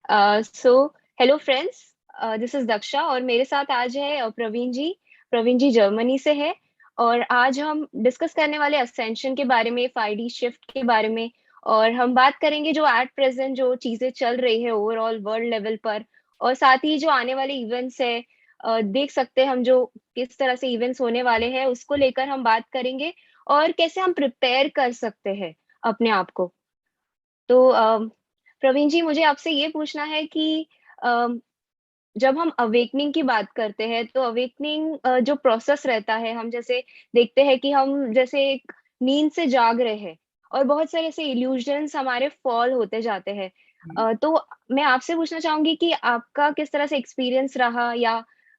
So hello friends, this is Daksha और मेरे साथ आज है प्रवीण जी। प्रवीण जी जर्मनी से है और आज हम डिस्कस करने वाले असेंशन के बारे में, 5D शिफ्ट के बारे में। और हम बात करेंगे जो एट प्रेजेंट जो चीजें चल रही है ओवरऑल वर्ल्ड लेवल पर, और साथ ही जो आने वाले इवेंट्स है, देख सकते हैं हम जो किस तरह से इवेंट्स होने वाले हैं उसको लेकर हम बात करेंगे और कैसे हम प्रिपेयर कर सकते हैं अपने आप को। तो प्रवीण जी, मुझे आपसे ये पूछना है कि अम, जब हम अवेकनिंग की बात करते हैं तो अवेकनिंग जो प्रोसेस रहता है, हम जैसे देखते हैं कि हम जैसे एक नींद से जाग रहे हैं और बहुत सारे ऐसे इल्यूजन्स हमारे फॉल होते जाते हैं। तो मैं आपसे पूछना चाहूंगी कि आपका किस तरह से एक्सपीरियंस रहा, या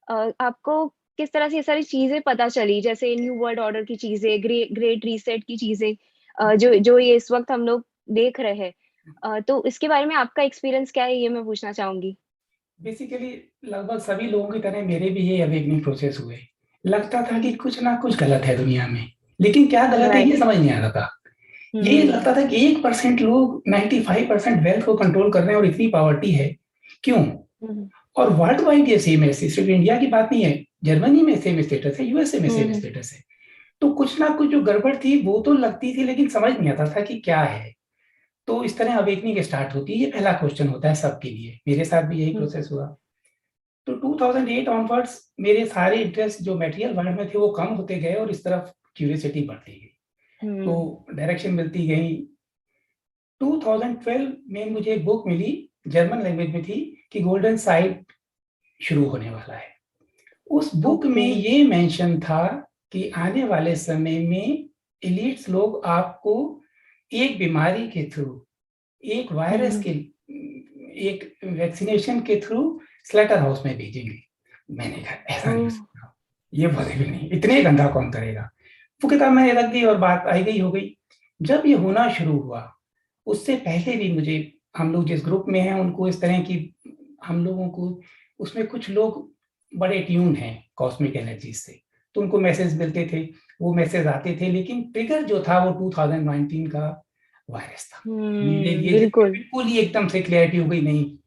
आपको किस तरह से ये सारी चीजें पता चली, जैसे न्यू वर्ल्ड ऑर्डर की चीजें, ग्रेट रीसेट की चीजें, जो जो ये इस वक्त हम लोग देख रहे हैं। तो इसके बारे में आपका एक्सपीरियंस क्या है, ये मैं पूछना चाहूंगी। बेसिकली लगभग सभी लोगों की तरह मेरे भी ये अवेकनिंग प्रोसेस हुए। लगता था कि कुछ ना कुछ गलत है दुनिया में, लेकिन क्या गलत है राइट। ये समझ नहीं आ रहा था। ये हम्म। लगता था कि 1% लोग 95% वेल्थ को कंट्रोल कर रहे हैं और इतनी पॉवर्टी है, क्यों? हम्म। और वर्ल्ड वाइड ये सेम है, सिर्फ इंडिया की बात नहीं है। जर्मनी में सेम स्टेटस है, यूएसए में सेम हम्म। स्टेटस है। तो कुछ ना कुछ जो गड़बड़ थी वो तो लगती थी, लेकिन समझ नहीं आता था कि क्या है। तो इस तरह अवेकनिंग स्टार्ट होती है। ये पहला क्वेश्चन होता है सबके लिए, मेरे साथ भी यही हम्म। प्रोसेस हुआ। तो 2008 ऑनवर्ड्स मेरे सारे इंटरेस्ट जो मटेरियल वर्ल्ड में थे वो कम होते गए और इस तरफ क्यूरियोसिटी बढ़ती गई, तो हम्म। डायरेक्शन मिलती गई। 2012 में मुझे एक बुक मिली, जर्मन लैंग्वेज में थी, कि गोल्डन साइड शुरू होने वाला है। उस बुक में ओके। ये मेंशन था कि आने वाले समय में एलिट्स लोग आपको एक बीमारी के थ्रू, एक वायरस हम्म। के, एक वैक्सीनेशन के थ्रू स्लेटर हाउस में भेजेंगे। मैंने कहा ऐसा नहीं हो ओह। सकता, ये पॉसिबल नहीं, इतने गंदा कौन करेगा। वो किताब मैंने रख दी और बात आई गई हो गई। जब ये होना शुरू हुआ, उससे पहले भी मुझे, हम लोग जिस ग्रुप में हैं उनको इस तरह की, हम लोगों को उसमें कुछ लोग बड़े ट्यून हैं कॉस्मिक एनर्जी से, तो उनको मैसेज मिलते थे, वो मैसेज आते थे, लेकिन ट्रिगर जो था वो 2019 का वायरस था। मेरे लिए जिसमें बिल्कुल। बिल्कुल ही एकदम से क्लैरिटी हो गई, नहीं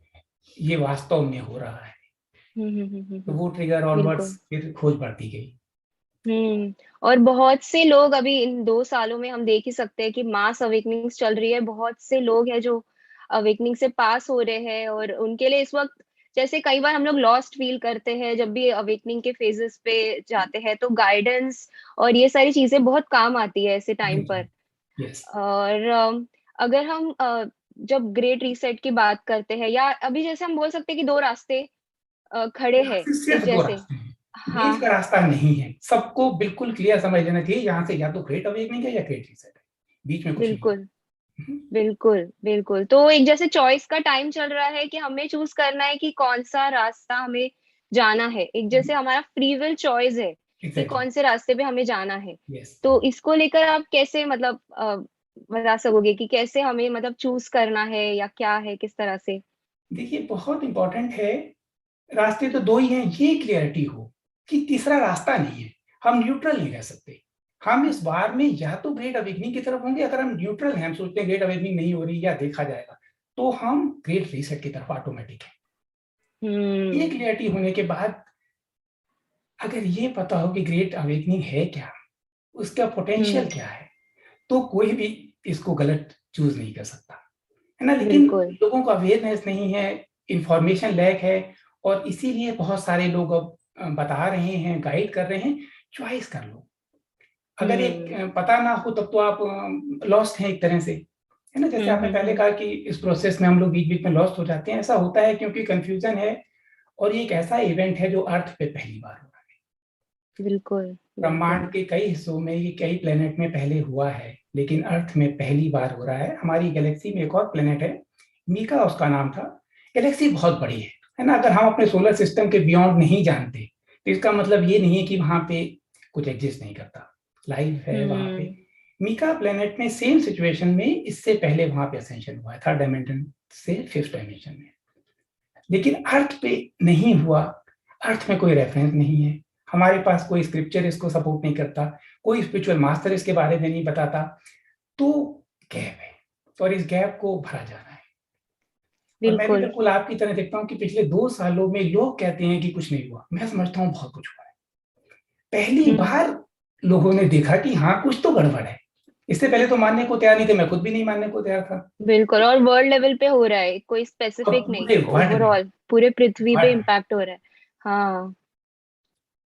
ये वास्तव में हो रहा है। तो वो ट्रिगर ऑनवर्ड्स बिल्कुल। फिर खोज बढ़ती गई। और बहुत से लोग अभी इन 2 सालों में हम देख ही सकते हैं कि मास अवेकनिंग्स चल रही है। बहुत से लोग हैं जो अवेकनिंग से पास हो रहे हैं, और उनके लिए इस वक्त, जैसे कई बार हम लोग लॉस्ट फील करते हैं जब भी अवेकनिंग के फेजेस पे जाते हैं, तो गाइडेंस और ये सारी चीजें बहुत काम आती है ऐसे टाइम पर। बिल्कुल। यस। और अगर हम जब ग्रेट रीसेट की बात करते हैं, या अभी जैसे हम बोल सकते हैं कि दो रास्ते खड़े हैं एक सिर्फ दो जैसे। रास्ते हैं, हाँ बीच का हाँ। रास्ता नहीं है। सबको बिल्कुल क्लियर समझ लेना चाहिए, यहाँ से या तो ग्रेट अवेकनिंग है या ग्रेट रीसेट है, बीच में कुछ नहीं बिल्कुल है। बिल्कुल बिल्कुल। तो एक जैसे चॉइस का टाइम चल रहा है कि हमें चूज करना है कि कौन सा रास्ता हमें जाना है। एक जैसे हमारा फ्री विल चॉइस है कि एग्जैक्टली। कौन से रास्ते पे हमें जाना है। यस। तो इसको लेकर आप कैसे, मतलब बता सकोगे कि कैसे हमें मतलब चूज करना है, या क्या है, किस तरह से। देखिए बहुत इंपॉर्टेंट है, रास्ते तो दो ही हैं, ये क्लियरिटी हो कि तीसरा रास्ता नहीं है। हम न्यूट्रल नहीं रह सकते। हम इस बार में या तो ग्रेट अवेकनिंग की तरफ होंगे, अगर हम न्यूट्रल हैं, हम सोचते हैं ग्रेट अवेकनिंग नहीं हो रही या देखा जाएगा, तो हम ग्रेट रीसेट की तरफ ऑटोमेटिक है। ये हम्म। क्लियरिटी होने के बाद, अगर ये पता हो कि ग्रेट अवेकनिंग है क्या, उसका पोटेंशियल हम्म। क्या है, तो कोई भी इसको गलत चूज नहीं कर सकता, है ना। लेकिन बिल्कुल। लोगों को अवेयरनेस नहीं है, इंफॉर्मेशन लैक है, और इसीलिए बहुत सारे लोग अब बता रहे हैं, गाइड कर रहे हैं, चॉइस कर लो। अगर एक हम्म। पता ना हो तब तो आप लॉस्ट हैं एक तरह से, है ना। जैसे आपने पहले हम्म। कहा कि इस प्रोसेस में हम लोग बीच बीच में लॉस्ट हो जाते हैं, ऐसा होता है क्योंकि कंफ्यूजन है। और ये एक ऐसा इवेंट है जो अर्थ पे पहली बार हो रहा है। बिल्कुल ब्रह्मांड बिल्कुल। के कई हिस्सों में, ये कई प्लेनेट में पहले हुआ है, लेकिन अर्थ में पहली बार हो रहा है। हमारी गैलेक्सी में एक और प्लेनेट है, मीका उसका नाम था। गैलेक्सी बहुत बड़ी है ना। अगर हम अपने सोलर सिस्टम के बियॉन्ड नहीं जानते, तो इसका मतलब ये नहीं है कि वहां पे कुछ एग्जिस्ट नहीं करता, लाइफ है वहां पे। हम्म। मीका प्लेनेट में सेम सिचुएशन में इससे पहले वहां पे असेंशन हुआ है, थर्ड डायमेंशन से फिफ्थ डायमेंशन में, लेकिन अर्थ पे नहीं हुआ। अर्थ में कोई रेफरेंस नहीं है, हमारे पास कोई स्क्रिप्चर इसको सपोर्ट नहीं करता, कोई स्पिरिचुअल मास्टर इसके बारे में नहीं बताता। तो गैप है, और इस गैप को भरा जाना है। और मैं भी बिल्कुल। बिल्कुल आपकी तरह देखता हूँ कि पिछले 2 सालों में लोग कहते हैं कि कुछ नहीं हुआ, मैं समझता हूँ बहुत कुछ हुआ है। पहली हम्म। बार लोगों ने देखा कि हाँ, कुछ तो गड़बड़ है। इससे पहले तो मानने को तैयार नहीं थे, मैं खुद भी नहीं मानने को तैयार था। बिल्कुल, और वर्ल्ड लेवल पे हो रहा है, कोई और स्पेसिफिक नहीं, पूरे वर्ल्ड में, ओवरऑल पूरे पृथ्वी पे वर्ल्ड में इम्पैक्ट हो रहा है। हाँ।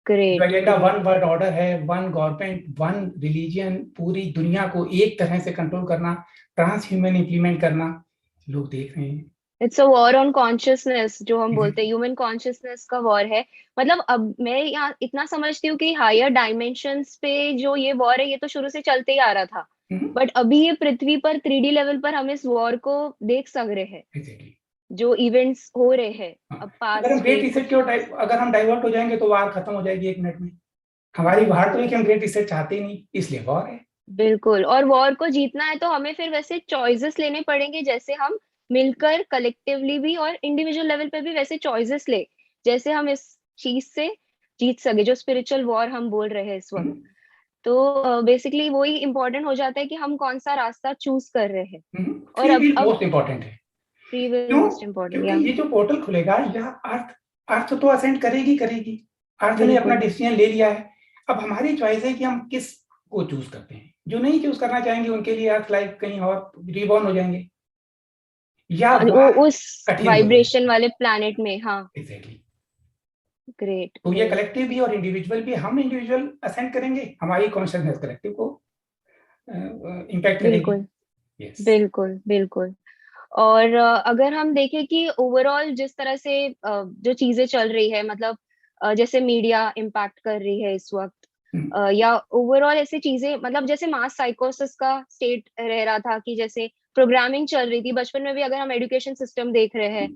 जो great agenda one great. World order है, वन गवर्नमेंट वन रिलीजियन, पूरी दुनिया को एक तरह से कंट्रोल करना, ट्रांस ह्यूमन इंप्लीमेंट करना, लोग देख रहे हैं। It's a war on consciousness, जो हम बोलते हैं Exactly. ह्यूमन कॉन्शियसनेस का वॉर है। मतलब अब मैं यहाँ इतना समझती हूँ कि हायर डायमेंशंस पे जो ये वॉर है, ये तो शुरू से चलते ही आ रहा था। हम्म, बट अभी ये पृथ्वी पर 3D लेवल पर हम इस वॉर को देख सक रहे हैं, exactly. जो इवेंट्स हो रहे हैं हाँ। अब अगर हम पास्ट ग्रेट के रिसेट कुछ की ओर months से। अगर हम डाइवर्ट हो जाएंगे तो वार खत्म हो जाएगी 1 मिनट में। हमारी वार तो है बिल्कुल कि हम ग्रेट रिसेट चाहते ही नहीं, इसलिए वॉर है। बिल्कुल। और वॉर को जीतना है तो हमें फिर वैसे चॉइसेस लेने पड़ेंगे, जैसे हम मिलकर कलेक्टिवली भी और इंडिविजुअल लेवल पे भी वैसे चॉइसेस ले, जैसे हम इस चीज से जीत सके, जो स्पिरिचुअल वॉर हम बोल रहे हैं इस वक्त। तो बेसिकली वही इंपॉर्टेंट हो जाता है कि हम कौन सा रास्ता चूज कर रहे हैं। और फ्री विल अब मोस्ट इंपॉर्टेंट है। फ्री विल क्यों? मोस्ट इम्पोर्टेंट, क्योंकि या ये जो पोर्टल खुलेगा, यह अर्थ अर्थ तो असेंड करेगी करेगी। अर्थ ने अपना बिल्कुल डिसीजन ले लिया है। अब हमारी चॉइस है कि हम किस को चूज करते हैं। जो नहीं चूज करना चाहेंगे उनके लिए अर्थ लाइफ कहीं और रिबॉर्न हो जाएंगे, या वो वार उस कठिन हो जाएगी। वाइब्रेशन वाले प्लैनेट में। हाँ। एग्जैक्टली। ग्रेट तो ये ग्रेट। कलेक्टिव भी और इंडिविजुअल भी, हम इंडिविजुअल असेंड करेंगे, हमारी कॉन्शियसनेस कलेक्टिव को इम्पैक्ट करेगी। बिल्कुल यस। बिल्कुल बिल्कुल। और अगर हम देखें कि ओवरऑल जिस तरह से जो चीजें चल रही है, मतलब जैसे मीडिया इम्पैक्ट कर रही है इस वक्त, या ओवरऑल ऐसी चीजें, मतलब जैसे मास साइकोसिस का स्टेट रह रहा था, कि जैसे प्रोग्रामिंग चल रही थी बचपन में भी। अगर हम एजुकेशन सिस्टम देख रहे हैं,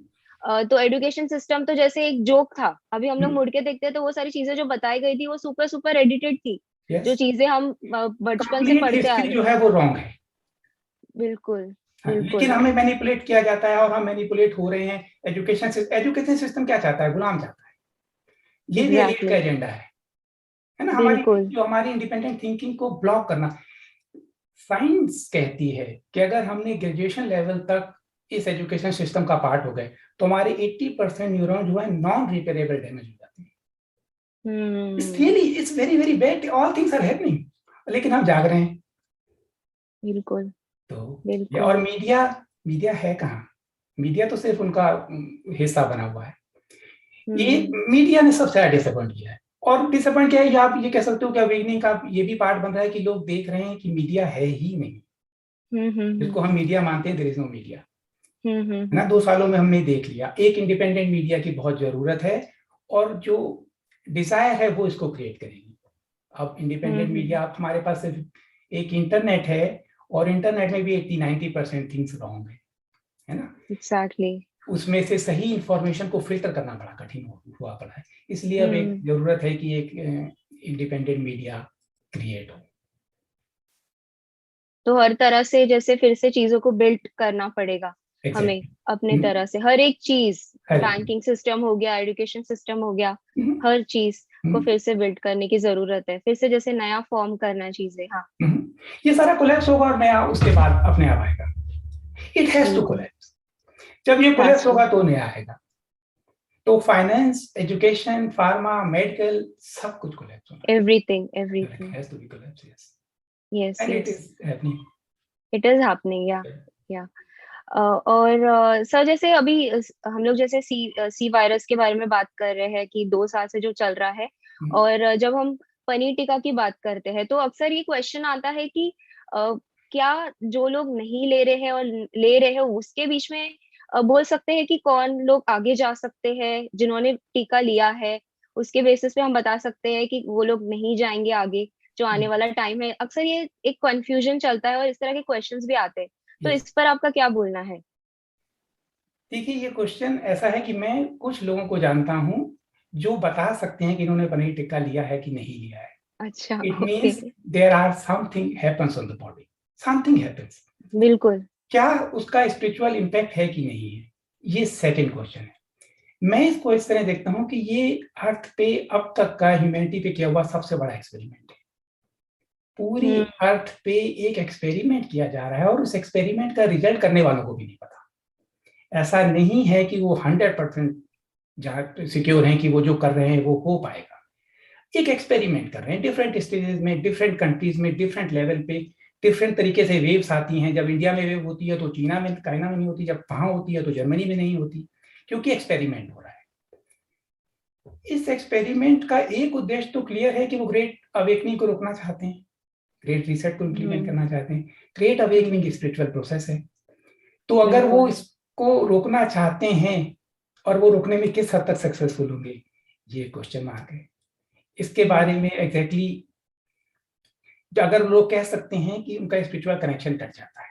तो एजुकेशन सिस्टम तो जैसे एक जोक था, अभी हम लोग मुड़ के देखते हैं तो वो सारी चीजें जो बताई गई थी वो सुपर सुपर एडिटेड थी, जो यस। चीजें हम बचपन से कंप्लीट पढ़ते आ हिस्ट्री रहे जो हैं। है वो रॉन्ग है। बिल्कुल हाँ, लेकिन बिल्कुल। हमें मैनिपुलेट किया जाता है और हम मैनिपुलेट हो रहे हैं। एजुकेशन सिस्टम क्या चाहता है? गुलाम चाहता है। ये भी एलीट का एग्जैक्टली। एजेंडा है ना? हमारी बिल्कुल जो हमारी इंडिपेंडेंट थिंकिंग को ब्लॉक करना। साइंस कहती है कि अगर हमने ग्रेजुएशन लेवल तक इस एजुकेशन सिस्टम का पार्ट हो गए तो हमारे 80% न्यूरॉन जो है नॉन रिपेरेबल डैमेज हो जाते हैं। It's hmm. Really, it's very very bad, all things are happening, लेकिन हम जाग रहे हैं। बिल्कुल तो ये, और बिल्कुल। मीडिया, मीडिया है कहाँ? मीडिया तो सिर्फ उनका हिस्सा बना हुआ है। ये हम्म मीडिया ने सबसे ज्यादा डिसअपॉइंट किया है। और डिसअपॉइंट क्या है, आप ये कह सकते हो कि अवेकनिंग का ये भी पार्ट बन रहा है कि लोग देख रहे हैं कि मीडिया है ही नहीं। जिसको हम मीडिया मानते हैं, देयर इज नो मीडिया, है ना? हम्म। 2 सालों में हमने देख लिया, एक इंडिपेंडेंट मीडिया की बहुत जरूरत है। और जो डिजायर है वो इसको क्रिएट करेगी। अब इंडिपेंडेंट हम्म। मीडिया, आप हमारे पास सिर्फ एक इंटरनेट है, और इंटरनेट में भी 80-90% थिंग्स रॉन्ग है ना? एग्जैक्टली। उसमें से सही इंफॉर्मेशन को फिल्टर करना बड़ा कठिन हुआ पड़ा है। इसलिए अब एक हम्म। जरूरत है कि एक इंडिपेंडेंट मीडिया क्रिएट हो। तो हर तरह से जैसे फिर से चीजों को बिल्ड करना पड़ेगा हमें, अपने एग्जैक्टली। तरह से हर एक चीज, हर एक। बैंकिंग सिस्टम हो गया, एजुकेशन सिस्टम हो गया, हम्म, हर चीज को हम्म, फिर से बिल्ड करने की जरूरत है, फिर से जैसे नया फॉर्म करना चीजें। हाँ। हम्म। ये सारा कोलैप्स होगा और नया उसके बाद अपने आप आएगा। इट हैज टू बिल्कुल। कोलैप्स। जब ये हैज कोलैप्स टू। होगा तो नया आएगा। तो फाइनेंस, एजुकेशन, फार्मा, मेडिकल, सब कुछ कोलैप्स होना एवरीथिंग है। It everything. has to be collapse, yes. Yes And it yes. is happening. It is happening, या। और सर जैसे अभी हम लोग जैसे सी वायरस के बारे में बात कर रहे हैं कि 2 साल से जो चल रहा है, हम्म, और जब हम पनीर टिक्का की बात करते हैं तो अक्सर ये क्वेश्चन आता है कि क्या जो लोग नहीं ले रहे हैं और ले रहे हैं उसके बीच में बोल सकते हैं कि कौन लोग आगे जा सकते हैं? जिन्होंने टीका लिया है उसके बेसिस पे हम बता सकते हैं कि वो लोग नहीं जाएंगे आगे, जो आने वाला टाइम है। अक्सर ये एक कंफ्यूजन चलता है और इस तरह के क्वेश्चंस भी आते हैं, तो yes. इस पर आपका क्या बोलना है? देखिए, ये क्वेश्चन ऐसा है कि मैं कुछ लोगों को जानता हूं जो बता सकते हैं कि इन्होंने पनीर टिक्का लिया है कि नहीं लिया है। अच्छा। It okay. Means there are something happens on the body, something happens. बिल्कुल। क्या उसका स्पिरिचुअल इम्पैक्ट है कि नहीं है, ये सेकंड क्वेश्चन है। मैं इसको इस तरह देखता हूं कि ये अर्थ पे अब तक का ह्यूमैनिटी पे किया हुआ सबसे बड़ा एक्सपेरिमेंट है। पूरी हम्म। अर्थ पे एक एक्सपेरिमेंट किया जा रहा है और उस एक्सपेरिमेंट का रिजल्ट करने वालों को भी नहीं पता। ऐसा नहीं है कि वो 100% सिक्योर है कि वो जो कर रहे हैं वो हो पाएगा। एक एक्सपेरिमेंट कर रहे हैं डिफरेंट स्टेजेस में, डिफरेंट कंट्रीज में, डिफरेंट लेवल पे, डिफरेंट तरीके से वेव्स आती हैं। जब इंडिया में वेव होती है तो चाइना में नहीं होती, जब वहां होती है तो जर्मनी में नहीं होती, क्योंकि एक्सपेरिमेंट हो रहा है। इस एक्सपेरिमेंट का एक उद्देश्य तो क्लियर है कि वो ग्रेट अवेकनिंग को रोकना चाहते हैं, ग्रेट रीसेट को इम्प्लीमेंट करना चाहते हैं। ग्रेट अवेकनिंग स्पिरिचुअल प्रोसेस है, तो अगर वो इसको रोकना चाहते हैं और वो रोकने में किस हद तक सक्सेसफुल होंगे, ये क्वेश्चन मार्क है। इसके बारे में एग्जैक्टली अगर लोग कह सकते हैं कि उनका स्पिरिचुअल कनेक्शन कट जाता है,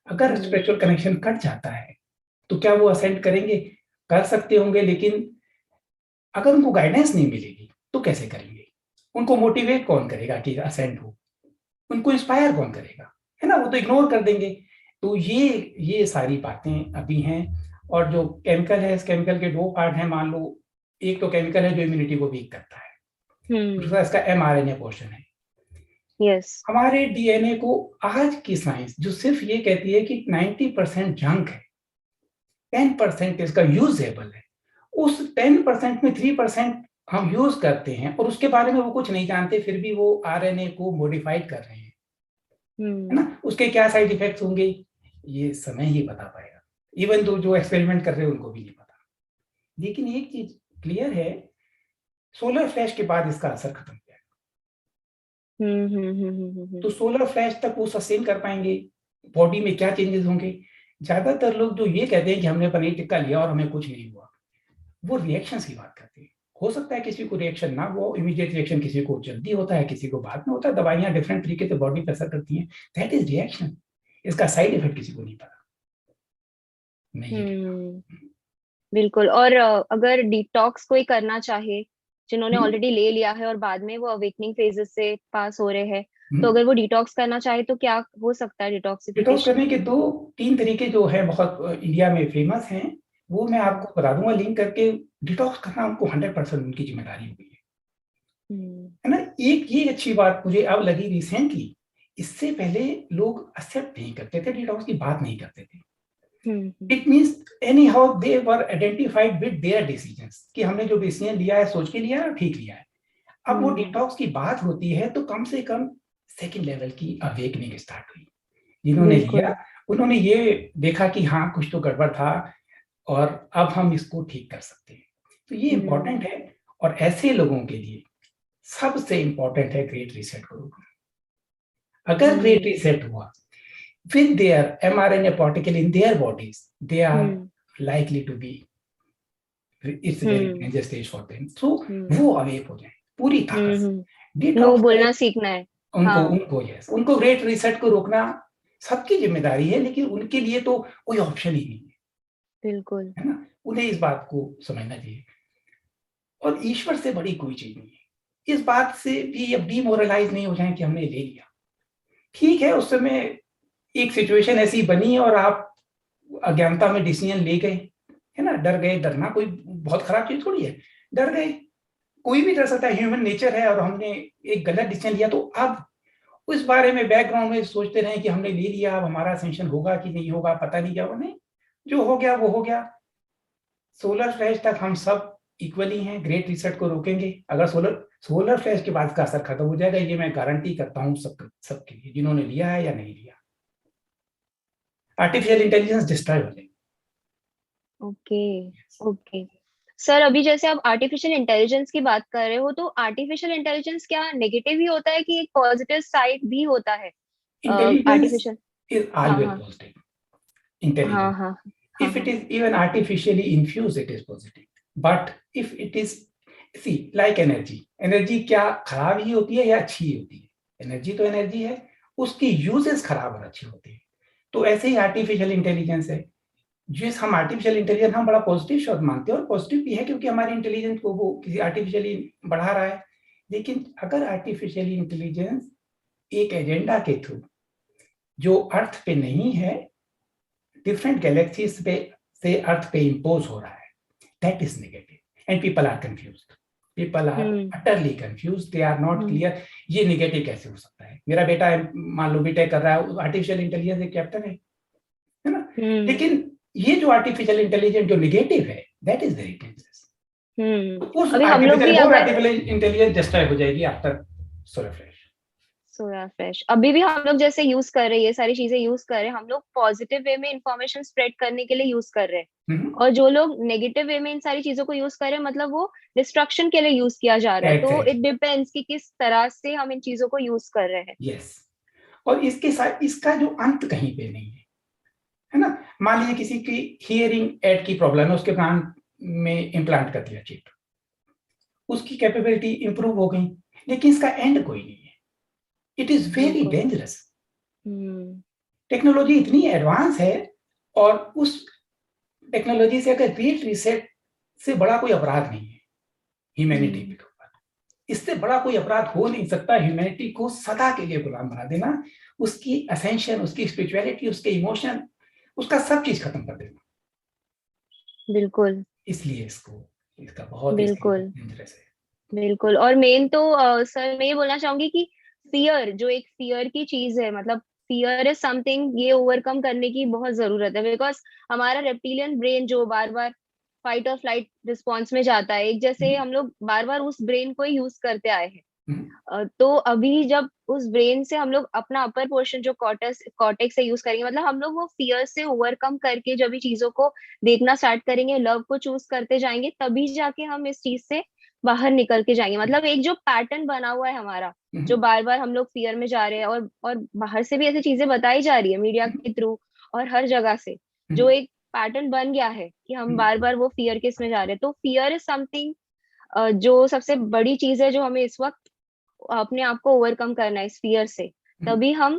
अगर स्पिरिचुअल कनेक्शन कट जाता है तो क्या वो असेंड करेंगे? कर सकते होंगे, लेकिन अगर उनको गाइडेंस नहीं मिलेगी तो कैसे करेंगे? उनको मोटिवेट कौन करेगा कि असेंड हो? उनको इंस्पायर कौन करेगा? है ना, वो तो इग्नोर कर देंगे। तो ये सारी बातें अभी हैं। और जो केमिकल है, इस केमिकल के दो पार्ट हैं। मान लो एक तो केमिकल है जो इम्यूनिटी को वीक करता है, दूसरा इसका mRNA पोर्शन है। हमारे डीएनए को आज की साइंस जो सिर्फ ये कहती है कि 90% जंक है, 10% इसका यूजेबल है, उस 10% में 3% हम यूज करते हैं और उसके बारे में वो कुछ नहीं जानते, फिर भी वो आरएनए को मॉडिफाइड कर रहे हैं, है ना। उसके क्या साइड इफेक्ट्स होंगे ये समय ही बता पाएगा, इवन तो जो एक्सपेरिमेंट कर रहे हैं उनको भी नहीं पता। लेकिन एक चीज क्लियर है, सोलर फ्लैश के बाद इसका असर खत्म हो जाएगा। तो सोलर फ्लैश तक वो सस्टेन कर पाएंगे, बॉडी में क्या चेंजेस होंगे? ज्यादातर लोग जो ये कहते हैं कि हमने पनीर टिक्का लिया और हमें कुछ नहीं हुआ, वो रिएक्शंस की बात करते हैं। हो सकता है किसी को रिएक्शन ना हो, इमीडिएट रिएक्शन किसी को जल्दी होता है, किसी को बाद में होता है। दवाइयां डिफरेंट तरीके से बॉडी पर असर करती हैं, दैट इज रिएक्शन। इसका साइड इफेक्ट किसी को नहीं पता। बिल्कुल। और अगर डिटॉक्स कोई करना चाहे, जिन्होंने ऑलरेडी ले लिया है और बाद में वो अवेकनिंग फेजेस से पास हो रहे हैं, तो अगर वो डिटॉक्स करना चाहे तो क्या हो सकता है? डिटॉक्स करने के 2-3 तरीके जो है बहुत इंडिया में फेमस हैं, वो मैं आपको बता दूंगा लिंक करके। डिटॉक्स करना उनको 100% उनकी जिम्मेदारी हुई है ना। एक ये अच्छी बात मुझे अब लगी रिसेंटली, इससे पहले लोग एक्सेप्ट नहीं करते थे, डिटॉक्स की बात नहीं करते थे। It means any how they were identified with their decisions कि हमने जो डिसीजन लिया है सोच के लिया है, ठीक लिया है। अब वो डिटॉक्स की बात होती है तो कम से कम सेकंड लेवल की अवेकनिंग स्टार्ट हुई। जिन्होंने लिया उन्होंने ये देखा कि हाँ कुछ तो गड़बड़ था और अब हम इसको ठीक कर सकते हैं। तो ये इंपॉर्टेंट है, और ऐसे लोगों के लिए सबसे इंपॉर्टेंट है ग्रेट रीसेट को रोकना। अगर ग्रेट रीसेट हुआ with their mRNA particle in their bodies, they are likely to be, it's a very dangerous stage for them. So वो अवेक हो जाए पूरी ताकत से, डिटॉक्स बोलना सीखना है उनको ग्रेट रीसेट को रोकना सबकी जिम्मेदारी है, लेकिन उनके लिए तो कोई ऑप्शन ही नहीं है। बिल्कुल, है ना, उन्हें इस बात को समझना चाहिए। और ईश्वर से बड़ी कोई चीज नहीं है। इस बात से भी अब डिमोरलाइज नहीं हो जाए कि हमने ले लिया, ठीक है उस समय एक सिचुएशन ऐसी बनी और आप अज्ञानता में डिसीजन ले गए, है ना, डर गए। डरना कोई बहुत खराब चीज थोड़ी है, डर गए, कोई भी डर सकता है, ह्यूमन नेचर है। और हमने एक गलत डिसीजन लिया, तो अब उस बारे में बैकग्राउंड में सोचते रहे कि हमने ले लिया, अब हमारा सेंशन होगा कि नहीं होगा, पता नहीं क्या होगा। नहीं, जो हो गया वो हो गया। सोलर फ्लैश तक हम सब इक्वली हैं, ग्रेट रीसेट को रोकेंगे। अगर सोलर फ्लैश के बाद का असर खत्म हो जाएगा, ये मैं गारंटी करता हूँ सबके लिए, जिन्होंने लिया है या नहीं लिया। आर्टिफिशियल इंटेलिजेंस डिस्ट्रॉय हो जाएगी। ओके सर, अभी जैसे आप आर्टिफिशियल इंटेलिजेंस की बात कर रहे हो, तो आर्टिफिशियल इंटेलिजेंस क्या नेगेटिव ही होता है कि एक पॉजिटिव साइड भी होता है? Artificial is always positive. Intelligence. If it is even artificially infused, it is positive. But if it is, see, like energy क्या खराब ही होती है या अच्छी ही होती है? एनर्जी तो एनर्जी है, उसकी यूजेस खराब और अच्छी होती है। तो ऐसे ही आर्टिफिशियल इंटेलिजेंस है। जिस हम आर्टिफिशियल इंटेलिजेंस हम बड़ा पॉजिटिव शब्द मानते हैं, और पॉजिटिव भी है क्योंकि हमारी इंटेलिजेंस को वो किसी आर्टिफिशियली बढ़ा रहा है। लेकिन अगर आर्टिफिशियल इंटेलिजेंस एक एजेंडा के थ्रू जो अर्थ पे नहीं है, डिफरेंट गैलेक्सीज पे से अर्थ पे इंपोज हो रहा है, that is negative and people are confused. People are utterly confused, they are not clear. ये नेगेटिव कैसे हो सकता है? मेरा बेटा मान लो बीटेक कर रहा है, आर्टिफिशियल इंटेलिजेंस एक कैप्टन है ना, लेकिन ये जो आर्टिफिशियल इंटेलिजेंस जो नेगेटिव है, दैट इज वेरी डेंजरस। उस अभी हम लोग आर्टिफिशियल भी वो अगर आर्टिफिशियल इंटेलिजेंस डिस्ट्रॉय हो जाएगी आफ्टर सोलर फ्लैश। सोया फ्रेश अभी भी हम लोग जैसे यूज कर रहे हैं, ये सारी चीजें यूज कर रहे हैं, हम लोग पॉजिटिव वे में इंफॉर्मेशन स्प्रेड करने के लिए यूज कर रहे हैं। और जो लोग नेगेटिव वे में इन सारी चीजों को यूज कर रहे हैं, मतलब वो डिस्ट्रक्शन के लिए यूज किया जा रहा है। तो इट एग्जैक्टली, डिपेंड्स कि किस तरह से हम इन चीजों को यूज कर रहे हैं। यस। और इसके साथ इसका जो अंत कहीं पे नहीं है ना। मान लीजिए किसी की हियरिंग एड की प्रॉब्लम है, उसके कान में इम्प्लांट कर दिया चिप, उसकी कैपेबिलिटी इंप्रूव हो गई, लेकिन इसका एंड कोई नहीं है। इट इज वेरी बिल्कुल। डेंजरस। हम्म। टेक्नोलॉजी इतनी एडवांस है, और उस टेक्नोलॉजी से अगर ग्रेट रीसेट से बड़ा कोई अपराध नहीं है ह्यूमैनिटी के ऊपर। इससे बड़ा कोई अपराध हो नहीं सकता, ह्यूमैनिटी को सदा के लिए गुलाम बना देना, उसकी असेंशन, उसकी स्पिरिचुअलिटी, उसके इमोशन, उसका सब चीज खत्म कर देना। बिल्कुल। इसलिए इसका बहुत बिल्कुल। डेंजरस है। बिल्कुल। और मेन तो सर मैं ये बोलना चाहूंगी कि फियर, जो एक फियर की चीज है, मतलब फियर इज समथिंग, ये ओवरकम करने की बहुत जरूरत है। बिकॉज हमारा रेप्टिलियन ब्रेन जो बार बार फाइट और फ्लाइट रिस्पॉन्स में जाता है, एक जैसे हम लोग बार बार उस ब्रेन को यूज करते आए हैं। तो अभी जब उस ब्रेन से हम लोग अपना अपर पोर्शन जो कॉर्टेक्स से यूज करेंगे, मतलब हम लोग वो फियर से ओवरकम करके जब भी चीजों को देखना स्टार्ट करेंगे, लव को चूज करते जाएंगे, तभी जाके हम इस चीज से बाहर निकल के जाएंगे। मतलब एक जो पैटर्न बना हुआ है हमारा, जो बार बार हम लोग फियर में जा रहे हैं, और बाहर से भी ऐसी चीजें बताई जा रही है मीडिया के थ्रू और हर जगह से, जो एक पैटर्न बन गया है कि हम बार बार वो फियर के इसमें जा रहे हैं। तो फियर इज समथिंग, जो सबसे बड़ी चीज है जो हमें इस वक्त अपने आप को ओवरकम करना है इस फियर से। तभी हम,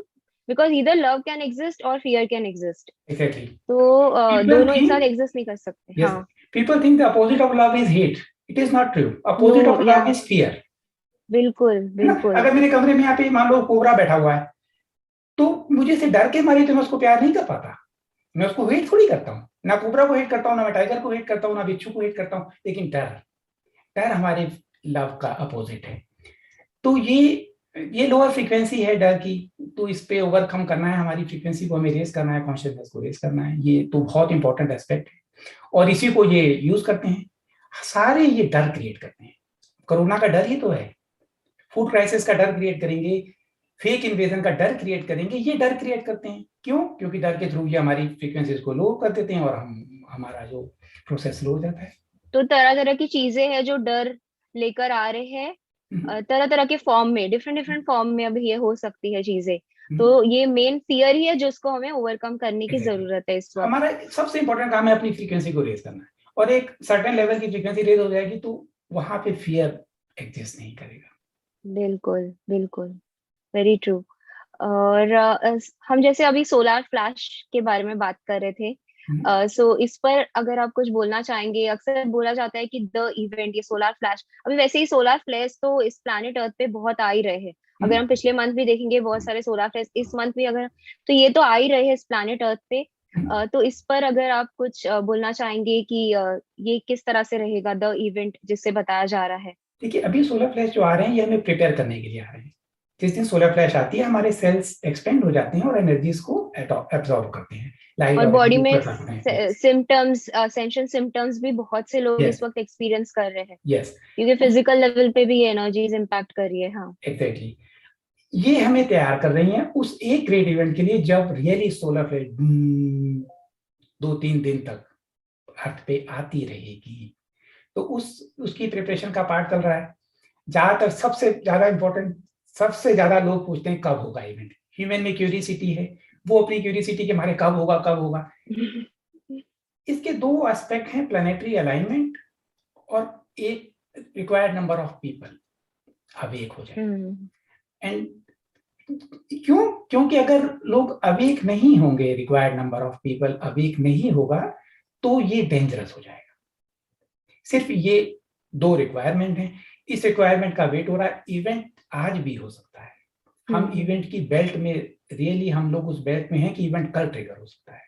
बिकॉज इधर लव कैन एग्जिस्ट और फियर कैन एग्जिस्ट, एग्जैक्टली। तो पीपल दोनों एक साथ थिंक, एग्जिस्ट नहीं कर सकते। यस, हाँ। People think the opposite of love is hate. It is not true. No. Opposite of या। Love is fear. बिल्कुल। है ना। बिल्कुल। अगर मेरे कमरे में यहाँ पे मान लो कोबरा बैठा हुआ है, तो मुझे से डर के मारे तो मैं उसको प्यार नहीं कर पाता। मैं उसको हेट थोड़ी करता हूँ, ना कोबरा को हेट करता हूँ, ना मैं टाइगर को हेट करता हूँ, ना बिच्छू को हेट करता हूँ। लेकिन डर, डर हमारे लव का अपोजिट है। तो ये लोअर फ्रीक्वेंसी है डर की। तो इस पे ओवरकम करना है, हमारी फ्रीक्वेंसी को हमें रेज करना है, कॉन्शियसनेस को रेज करना है। ये तो बहुत इंपॉर्टेंट एस्पेक्ट है, और इसी को ये यूज करते हैं सारे। ये डर क्रिएट करते हैं। कोरोना का डर ही तो है, फूड क्राइसिस का डर क्रिएट करेंगे, फेक इन्वेजन का डर क्रिएट करेंगे। ये डर क्रिएट करते हैं। क्यों? क्योंकि डर के थ्रू ये हमारी फ्रीक्वेंसीज को लो कर देते हैं, और हमारा जो प्रोसेस लो हो जाता है। तो तरह तरह की चीजें हैं जो डर लेकर आ रहे हैं, तरह तरह के फॉर्म में, डिफरेंट डिफरेंट फॉर्म में अभी ये हो सकती है चीजें। तो ये मेन फियर ही है जिसको हमें ओवरकम करने की एग्जैक्टली। जरूरत है इस वक्त। हमारा सबसे इंपॉर्टेंट काम है अपनी फ्रीक्वेंसी को रेज करना है, और एक सर्टेन लेवल की फ्रीक्वेंसी रेज हो जाएगी तो वहां पे फियर एग्जिस्ट नहीं करेगा। बिल्कुल। बिल्कुल। Very true. और हम जैसे अभी सोलार फ्लैश के बारे में बात कर रहे थे, सो इस पर अगर आप कुछ बोलना चाहेंगे। अक्सर बोला जाता है कि द इवेंट, ये सोलार फ्लैश, अभी वैसे ही सोलार फ्लैश तो इस प्लैनेट अर्थ पे बहुत आ ही रहे हैं। अगर हम पिछले मंथ भी देखेंगे, बहुत सारे सोलार फ्लैश इस मंथ भी, अगर तो ये तो आ ही रहे हैं इस प्लैनेट अर्थ पे। तो इस पर अगर आप कुछ बोलना चाहेंगे कि ये किस तरह से रहेगा द इवेंट जिससे बताया जा रहा है। देखिए, अभी सोलर फ्लैश जो आ रहे हैं ये हमें प्रिपेयर करने के लिए आ रहे हैं। जिस दिन सोलर फ्लैश आती है, हमारे सेल्स एक्सपेंड हो जाते हैं और एनर्जीज को एब्जॉर्ब करते हैं, लाइट और और बॉडी एनर्जी में प्रोड्यूस करते हैं। सिम्टम्स, असेंशन सिम्टम्स भी बहुत से लोग यस, इस वक्त एक्सपीरियंस कर रहे हैं, यस। क्योंकि फिजिकल लेवल पे भी ये एनर्जीज इम्पैक्ट कर रही है। हाँ। एग्जैक्टली। ये हमें तैयार कर रही हैं उस एक ग्रेट इवेंट के लिए, जब रियली सोलर फ्लैश 2-3 दिन तक अर्थ पे आती रहेगी। तो उसकी प्रिपरेशन का पार्ट चल रहा है। ज्यादातर सबसे ज्यादा इंपॉर्टेंट, सबसे ज्यादा लोग पूछते हैं कब होगा इवेंट। ह्यूमन में क्यूरियोसिटी है, वो अपनी क्यूरियोसिटी के मारे कब होगा, कब होगा। इसके दो एस्पेक्ट हैं, प्लानिटरी अलाइनमेंट और एक required number of people awake हो जाए। एंड क्यों? क्योंकि अगर लोग अवेक नहीं होंगे, required number of people awake नहीं होगा, तो ये डेंजरस हो जाएगा। सिर्फ ये दो रिक्वायरमेंट है। इस रिक्वायरमेंट का वेट हो रहा है। इवेंट आज भी हो सकता है। हम इवेंट की बेल्ट में, रियली हम लोग उस बेल्ट में हैं कि इवेंट कल ट्रिगर हो सकता है।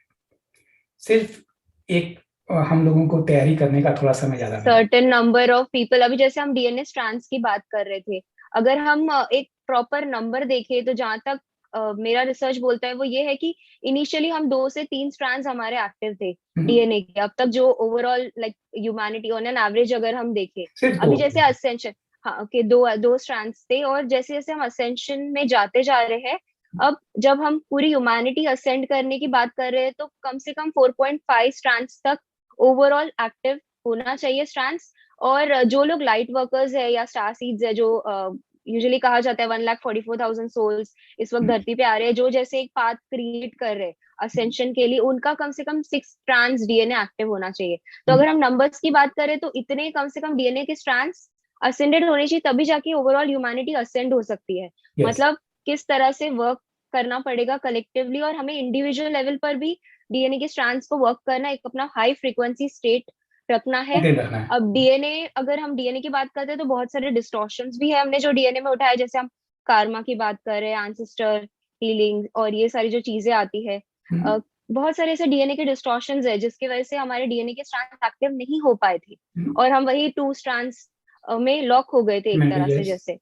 सिर्फ एक हम लोगों को तैयारी करने का थोड़ा समय ज्यादा मिला। सर्टेन नंबर ऑफ पीपल, अभी जैसे हम डीएनए स्ट्रैंड्स की बात कर रहे थे, अगर हम एक प्रॉपर नंबर देखें तो जहां तक मेरा रिसर्च बोलता है वो ये है कि इनिशियली हम 2 से 3 स्ट्रैंड्स हमारे एक्टिव थे डीएनए के। अब तक जो overall like humanity on an average अगर हम देखें, सिर्फ दो अभी होते जैसे हैं। असेंशन, हाँ कि दो स्ट्रैंड्स थे, और जैसे जैसे हम असेंशन में जाते जा रहे हैं, अब जब हम पूरी ह्यूमैनिटी असेंड करने की बात कर रहे हैं, तो कम से कम 4.5 स्ट्रैंड्स तक ओवरऑल एक्टिव होना चाहिए स्ट्रैंड्स। और जो लोग लाइट वर्कर्स है या स्टार सीड्स है, जो यूजुअली कहा जाता है 1,44,000 सोल्स इस वक्त धरती पे आ रहे हैं, जो जैसे एक पाथ क्रिएट कर रहे हैं असेंशन के लिए, उनका कम से कम 6 स्ट्रैंड्स डीएनए एक्टिव होना चाहिए। तो अगर हम नंबर्स की बात करें तो इतने कम से कम डीएनए के स्ट्रैंड्स असेंडेड होने चाहिए, तभी जाके ओवरऑल ह्यूमैनिटी असेंड हो सकती है। यस, मतलब किस तरह से वर्क करना पड़ेगा कलेक्टिवली, और हमें इंडिविजुअल लेवल पर भी डीएनए के स्ट्रैंड्स को वर्क करना, एक अपना हाई फ्रीक्वेंसी स्टेट रखना है। मेंटेन रखना है। अब डीएनए, अगर हम डीएनए की बात करते हैं तो बहुत सारे डिस्टॉर्शंस भी है हमने जो डीएनए में उठाया, जैसे हम कारमा की बात कर रहे हैं, एंसेस्टर हीलिंग और ये सारी जो चीजें आती है। हम्म, बहुत सारे ऐसे डीएनए के डिस्टॉर्शंस है जिसकी वजह से हमारे डीएनए के स्ट्रैंड्स एक्टिव नहीं हो पाए थे, हम्म, और हम वही 2 स्ट्रैंड्स में लॉक हो गए थे एक तरह से यस। जैसे।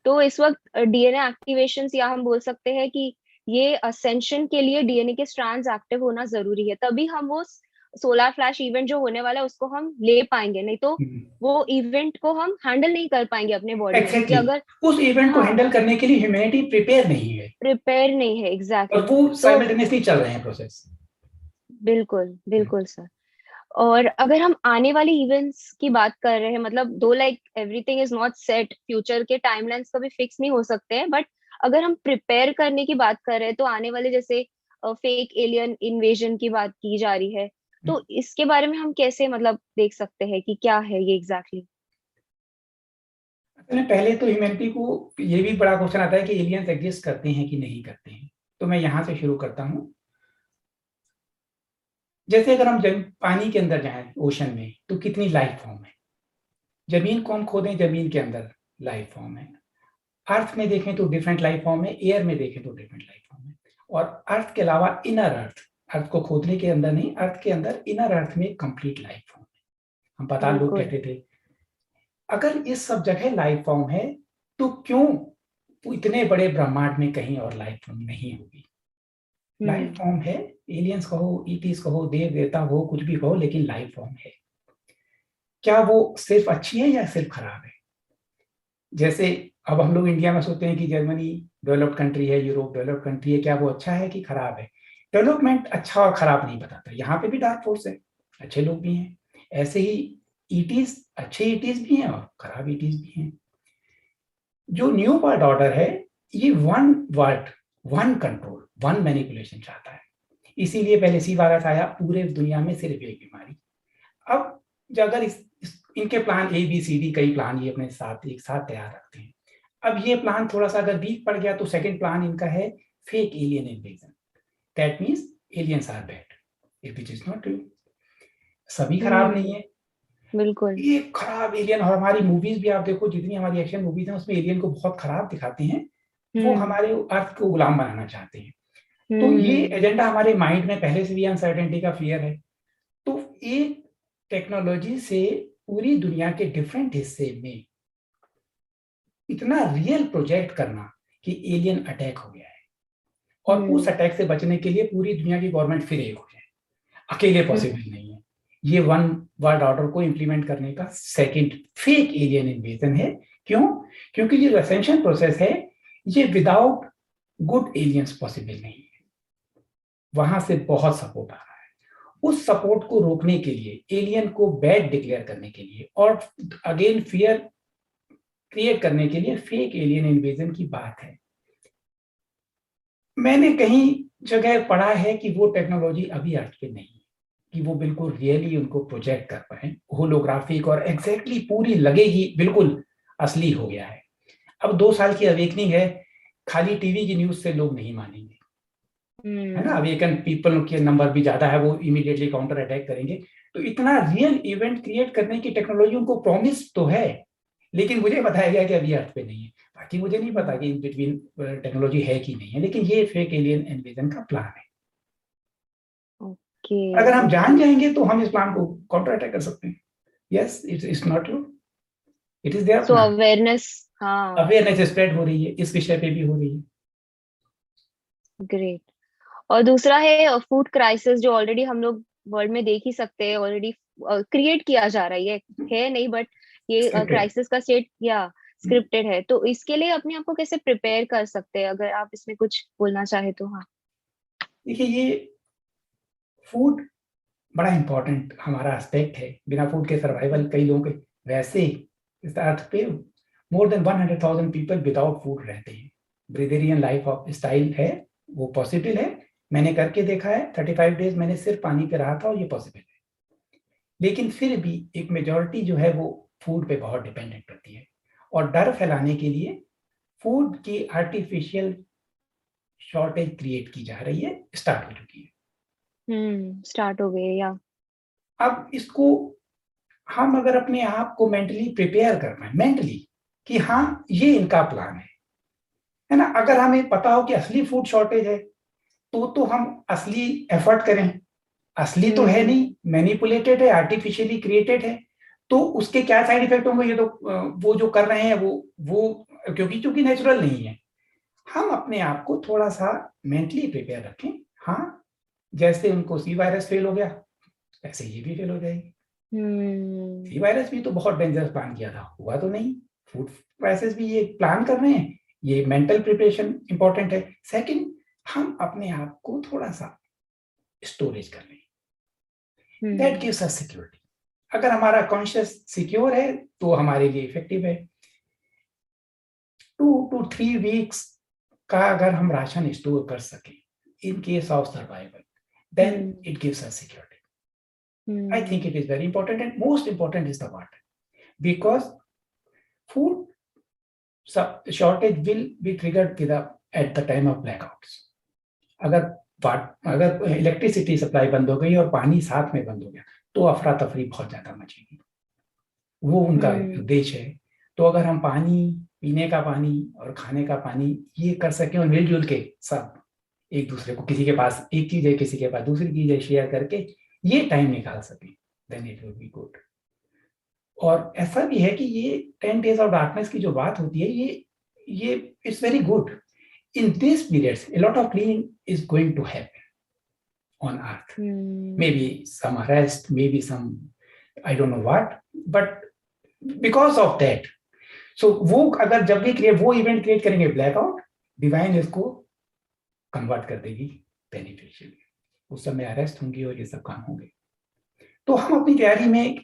तो इस वक्त डीएनए एक्टिवेशन, या हम बोल सकते हैं कि ये असेंशन के लिए डीएनए के स्ट्रैंड्स एक्टिव होना जरूरी है, तभी हम वो सोलर फ्लैश इवेंट जो होने वाला है उसको हम ले पाएंगे, नहीं तो वो इवेंट को हम हैंडल नहीं कर पाएंगे अपने बॉडी में, क्योंकि एग्जैक्टली, अगर, उस इवेंट को हाँ, हैंडल करने के लिए ह्यूमैनिटी प्रिपेयर नहीं है, प्रिपेयर नहीं है, और एग्जैक्टली वो तो साइमल्टेनियसली चल रहे हैं प्रोसेस। बिल्कुल बिल्कुल सर। और अगर हम आने वाली इवेंट्स की बात कर रहे हैं, मतलब दो like everything is not set, future के टाइमलाइंस कभी फिक्स नहीं हो सकते हैं, बट अगर हम प्रिपेयर करने की बात कर रहे हैं तो आने वाले जैसे फेक एलियन इन्वेजन की बात की जा रही है, तो इसके बारे में हम कैसे मतलब देख सकते हैं कि क्या है ये एग्जैक्टली? पहले तो ह्यूमैनिटी को ये भी बड़ा क्वेश्चन आता है कि एलियंस एग्जिस्ट करते हैं कि नहीं करते हैं। तो मैं यहाँ से शुरू करता हूँ। जैसे अगर हम पानी के अंदर जाएं, ओशन में, तो कितनी लाइफ फॉर्म है। जमीन को हम खोदें, जमीन के अंदर लाइफ फॉर्म है। अर्थ में देखें तो डिफरेंट लाइफ फॉर्म है, एयर में देखें तो डिफरेंट लाइफ फॉर्म है। और अर्थ के अलावा इनर अर्थ, अर्थ को खोदने के अंदर नहीं, अर्थ के अंदर इनर अर्थ में कंप्लीट लाइफ फॉर्म है। हम पाताल लोक बिल्कुल। कहते थे। अगर इस सब जगह लाइफ फॉर्म है, तो क्यों इतने बड़े ब्रह्मांड में कहीं और लाइफ फॉर्म नहीं होगी? लाइफ हम्म। फॉर्म है, एलियंस कहो, ईटीज कहो, देव देवता हो, कुछ भी कहो, लेकिन लाइफ फॉर्म है। क्या वो सिर्फ अच्छी है या सिर्फ खराब है? जैसे अब हम लोग इंडिया में सोचते हैं कि जर्मनी डेवलप्ड कंट्री है, यूरोप डेवलप्ड कंट्री है, क्या वो अच्छा है कि खराब है? डेवलपमेंट अच्छा और खराब नहीं बताता। यहाँ पे भी डार्क फोर्स है, अच्छे लोग भी हैं। ऐसे ही ईटीज, अच्छे ईटीज भी हैं और खराब ईटीज भी हैं। जो न्यू वर्ल्ड ऑर्डर है, ये one world, one control, one manipulation चाहता है। इसीलिए पहले सी वायरस आया, पूरे दुनिया में सिर्फ एक बीमारी। अब जो अगर इनके plan A B C D, कई प्लान ये अपने साथ एक साथ तैयार रखते हैं। अब ये प्लान थोड़ा सा अगर वीक पड़ गया तो सेकंड प्लान इनका है fake alien invasion. That means aliens are bad, which is not true. सभी खराब नहीं हम्म। है। बिल्कुल। ये खराब एलियन, और हमारी मूवीज भी आप देखो, जितनी हमारी एक्शन मूवीज हैं उसमें एलियन को बहुत खराब दिखाते हैं। वो हम्म। हमारे अर्थ को गुलाम बनाना चाहते हैं। तो ये हम्म। एजेंडा हमारे माइंड में पहले से भी अनसर्टेनिटी का फियर है। तो एक टेक्नोलॉजी से पूरी दुनिया के डिफरेंट हिस्से में इतना रियल प्रोजेक्ट करना कि एलियन अटैक हो गया है, और उस हम्म। अटैक से बचने के लिए पूरी दुनिया की गवर्नमेंट फिर एक हो जाए, अकेले पॉसिबल नहीं है। ये वन वर्ल्ड ऑर्डर को इंप्लीमेंट करने का सेकंड फेक एलियन इन्वेजन है। क्यों? क्योंकि ये असेंशन प्रोसेस है, ये विदाउट गुड एलियंस पॉसिबल नहीं है। वहां से बहुत सपोर्ट आ रहा है। उस सपोर्ट को रोकने के लिए, एलियन को बैड डिक्लेयर करने के लिए, और अगेन फियर क्रिएट करने के लिए फेक एलियन इन्वेजन की बात है। मैंने कहीं जगह पढ़ा है कि वो टेक्नोलॉजी अभी अर्थ पे नहीं है, कि वो बिल्कुल रियली उनको प्रोजेक्ट कर पाए होलोग्राफिक, और एग्जैक्टली पूरी लगेगी बिल्कुल असली हो गया है। अब 2 साल की अवेकनिंग है, खाली टीवी की न्यूज से लोग नहीं मानेंगे, है ना। अवेकन पीपल के नंबर भी ज्यादा है, वो इमीडिएटली काउंटर अटैक करेंगे। तो इतना रियल इवेंट क्रिएट करने की टेक्नोलॉजी उनको प्रॉमिस तो है, लेकिन मुझे बताया गया कि अभी अर्थ पे नहीं है। बाकी मुझे नहीं पता कि इन बिटवीन टेक्नोलॉजी है कि नहीं है, लेकिन ये फेक एलियन इन्वेजन का प्लान है। ओके। अगर हम जान ओके। जाएंगे तो हम इस प्लान को काउंटर अटैक कर सकते हैं। Yes, it's not true, it is there so plan. Awareness, हाँ। अवेयरनेस स्प्रेड हो रही है, इस विषय पे भी हो रही है। ग्रेट। और दूसरा है फूड क्राइसिस, जो ऑलरेडी हम लोग वर्ल्ड में देख ही सकते हैं, ऑलरेडी क्रिएट किया जा रहा है नहीं, बट ये स्क्रिप्टेड। क्राइसिस का स्टेट या स्क्रिप्टेड है। तो इसके लिए अपने आप को कैसे प्रिपेयर कर सकते हैं, अगर आप इसमें कुछ बोलना चाहे तो? हाँ। देखिए, ये फूड बड़ा इंपॉर्टेंट हमारा एस्पेक्ट है। बिना फूड के सर्वाइवल कई लोगों के, वैसे इस अर्थ पे more than 100,000 people without food रहते हैं। ब्रिदेरियन लाइफ ऑफ स्टाइल है, वो पॉसिबल है। मैंने करके देखा है, 35 डेज मैंने सिर्फ पानी पे रहा था और ये पॉसिबल है। लेकिन फिर भी एक मेजॉरिटी जो है वो फूड पे बहुत डिपेंडेंट रहती है, और डर फैलाने के लिए फूड की आर्टिफिशियल शॉर्टेज क्रिएट की जा रही है, स्टार्ट हो चुकी है। स्टार्ट हो गए या? अब इसको हम अगर अपने आप को मेंटली प्रिपेयर कर पाए, मेंटली, कि हाँ ये इनका प्लान है ना। अगर हमें पता हो कि असली फूड शॉर्टेज है, तो हम असली एफर्ट करें। असली तो है नहीं, मैनिपुलेटेड है, आर्टिफिशियली क्रिएटेड है, तो उसके क्या साइड इफेक्ट होंगे, ये तो वो जो कर रहे हैं वो क्योंकि नेचुरल नहीं है। हम अपने आप को थोड़ा सा मेंटली प्रिपेयर रखें। हाँ, जैसे उनको सी वायरस फेल हो गया, वैसे ये भी फेल हो जाएगी। सी वायरस भी तो बहुत डेंजरस प्लान किया था, हुआ तो नहीं। फूड क्राइसिस भी ये प्लान कर रहे हैं। ये मेंटल प्रिपरेशन इंपॉर्टेंट है। सेकंड, हम अपने आप को थोड़ा सा स्टोरेज कर लें, दैट गिव्स अस सिक्योरिटी। अगर हमारा कॉन्शियस सिक्योर है तो हमारे लिए इफेक्टिव है। 2 to 3 वीक्स का अगर हम राशन स्टोर कर सकें in case of survival, then it gives us security. I think it is very important, and most important is the water, because food shortage will be triggered at the time of blackouts. अगर electricity supply बंद हो गई और पानी साथ में बंद हो गया, तो अफरा तफरी बहुत ज्यादा मचेगी। वो उनका उद्देश्य है। तो अगर हम पानी, पीने का पानी और खाने का पानी ये कर सकें, और मिलजुल के सब एक दूसरे को, किसी के पास एक चीज है, किसी के पास दूसरी चीज है, शेयर करके ये टाइम निकाल सकें, then it will be good. और ऐसा भी है कि ये 10 डेज ऑफ डार्कनेस की जो बात होती है, ये it's very good. In this periods a lot of cleaning is going to happen on earth. Maybe some arrest, maybe some, I don't know what, but because of that, so वो अगर जब भी वो इवेंट क्रिएट करेंगे blackout, divine इसको convert कर देगी beneficial. उस समय अरेस्ट होंगी और ये सब काम होंगे। तो हम अपनी तैयारी में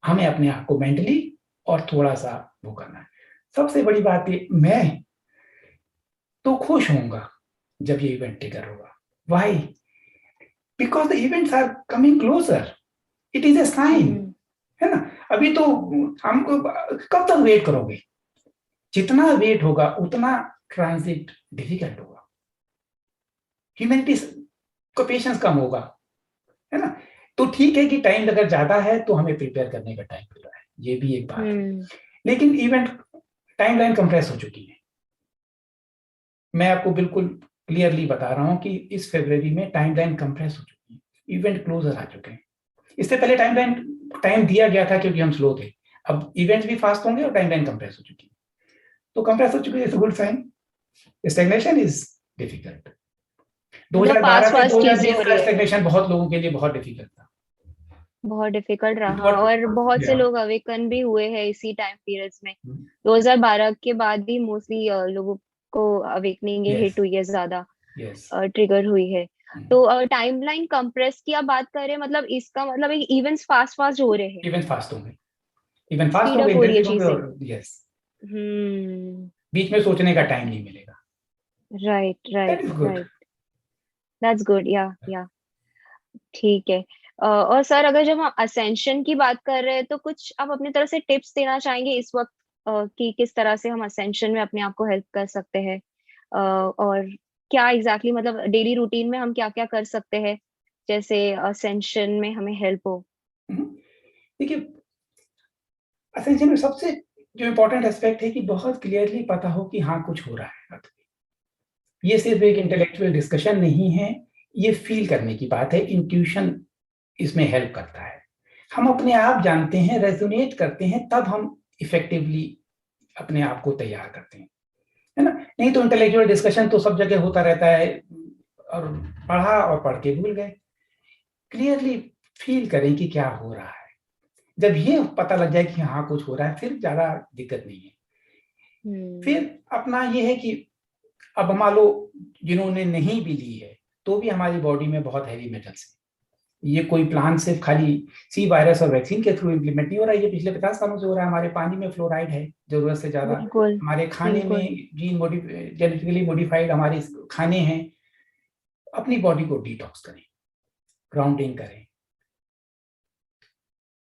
हमें अपने आप को मेंटली और थोड़ा सा वो करना है। सबसे बड़ी बात है, मैं तो खुश होऊंगा जब ये इवेंट ट्रिगर होगा। Why? Because the events are coming closer, it is a sign, है ना। अभी तो हमको कब तक वेट करोगे? जितना वेट होगा उतना ट्रांजिट डिफिकल्ट होगा, ह्यूमैनिटी का पेशेंस कम होगा, है ना। तो ठीक है कि टाइम अगर ज्यादा है तो हमें प्रिपेयर करने का टाइम मिल रहा है, ये भी एक बात है। लेकिन इवेंट टाइमलाइन कंप्रेस हो चुकी है। मैं आपको बिल्कुल क्लियरली बता रहा हूं कि इस फरवरी में टाइमलाइन कंप्रेस हो चुकी है, इवेंट क्लोजर आ चुके हैं। इससे पहले टाइम दिया गया था क्योंकि हम स्लो थे। अब इवेंट्स भी फास्ट होंगे और टाइमलाइन कंप्रेस हो चुकी है, तो कंप्रेस हो चुकी है, good sign. Stagnation is difficult. 2012 से 2020 का स्टैग्नेशन बहुत लोगों के लिए बहुत डिफिकल्ट था, बहुत डिफिकल्ट रहा, और बहुत से लोग अवेकन भी हुए हैं इसी टाइम पीरियड्स में। 2012 के बाद ही मोस्टली लोगों को अवेकनिंग हिट हुई है, ज्यादा ट्रिगर हुई है। तो टाइमलाइन कंप्रेस की आप बात करें, मतलब इसका मतलब एक इवेंट्स फास्ट हो रहे हैं, इवेंट्स फास्ट होंगे, इवेंट फास्ट होंगे, इंटेंसिव होंगे, और यस, बीच में सोचने का टाइम नहीं मिलेगा। राइट, दैट्स गुड, या ठीक है। और सर, अगर जब हम असेंशन की बात कर रहे हैं, तो कुछ आप अपनी तरफ से टिप्स देना चाहेंगे इस वक्त, कि किस तरह से हम असेंशन में अपने आप को हेल्प कर सकते हैं, और क्या एग्जैक्टली मतलब डेली रूटीन में हम क्या क्या कर सकते हैं जैसे असेंशन में हमें हेल्प हो? देखिए, असेंशन में सबसे जो इम्पोर्टेंट एस्पेक्ट है कि बहुत क्लियरली पता हो कि हाँ कुछ हो रहा है अर्थ में। ये सिर्फ एक इंटेलेक्चुअल डिस्कशन नहीं है, ये फील करने की बात है। इंट्यूशन इसमें हेल्प करता है। हम अपने आप जानते हैं, रेजोनेट करते हैं, तब हम इफेक्टिवली अपने आप को तैयार करते हैं, है ना। नहीं तो इंटेलेक्चुअल डिस्कशन तो सब जगह होता रहता है, और पढ़ा और पढ़ के भूल गए। क्लियरली फील करें कि क्या हो रहा है। जब ये पता लग जाए कि हाँ कुछ हो रहा है, फिर ज्यादा दिक्कत नहीं है। फिर अपना ये है कि अब मान लो जिन्होंने नहीं भी ली है तो भी हमारी बॉडी में बहुत हैवी मेटल्स है। ये कोई प्लान सिर्फ खाली सी वायरस और वैक्सीन के थ्रू इम्प्लीमेंट नहीं हो रहा है, ये पिछले 50 सालों से हो रहा है। हमारे पानी में फ्लोराइड है जरूरत से ज्यादा, बिल्कुल हमारे खाने बिल्कुल। में जेनेटिकली मॉडिफाइड हमारे खाने हैं। अपनी बॉडी को डिटॉक्स करें, ग्राउंडिंग करें,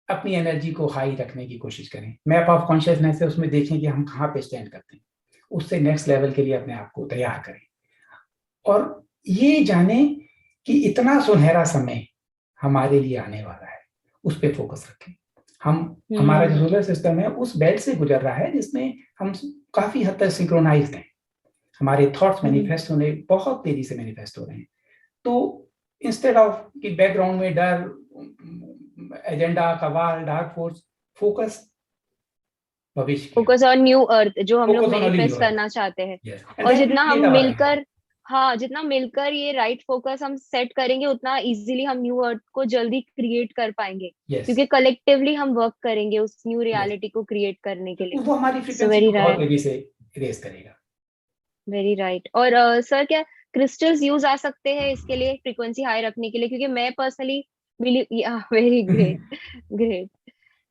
अपनी एनर्जी को हाई रखने की कोशिश करें। मैप ऑफ कॉन्शियसनेस है, उसमें देखें कि हम कहाँ पे स्टैंड करते हैं, उससे नेक्स्ट लेवल के लिए अपने आप को तैयार करें। और ये जाने कि इतना सुनहरा समय हमारे लिए आने वाला है, उस पर फोकस रखें। हमारा जो सोलर सिस्टम है उस बेल्ट से गुजर रहा है जिसमें हम काफी हद तक सिंक्रोनाइज्ड हैं। हमारे थॉट्स मैनिफेस्ट होने बहुत तेजी से मैनिफेस्ट हो रहे हैं। तो इंस्टेड ऑफ कि बैकग्राउंड में डर, agenda, cabal, dark force, focus भविष्य की, फोकस ऑन न्यू अर्थ जो हम लोग focus on only manifest new earth. करना चाहते हैं। यस, एंड और देन वी जितना हम क्रिएट आवर मिलकर, रियलिटी। हाँ जितना मिलकर ये राइट फोकस हम सेट करेंगे उतना इजीली हम न्यू अर्थ को जल्दी क्रिएट कर पाएंगे, यस क्योंकि कलेक्टिवली हम वर्क करेंगे उस न्यू यस, रियलिटी को क्रिएट करने के लिए। वो हमारी सो फ्रीक्वेंसी वेरी को बहुत राइट, तेजी से रेस करेगा। Very right. और सर क्या क्रिस्टल्स यूज आ सकते हैं इसके लिए फ्रीक्वेंसी हाई रखने के लिए? क्योंकि मैं personally believe, very great, great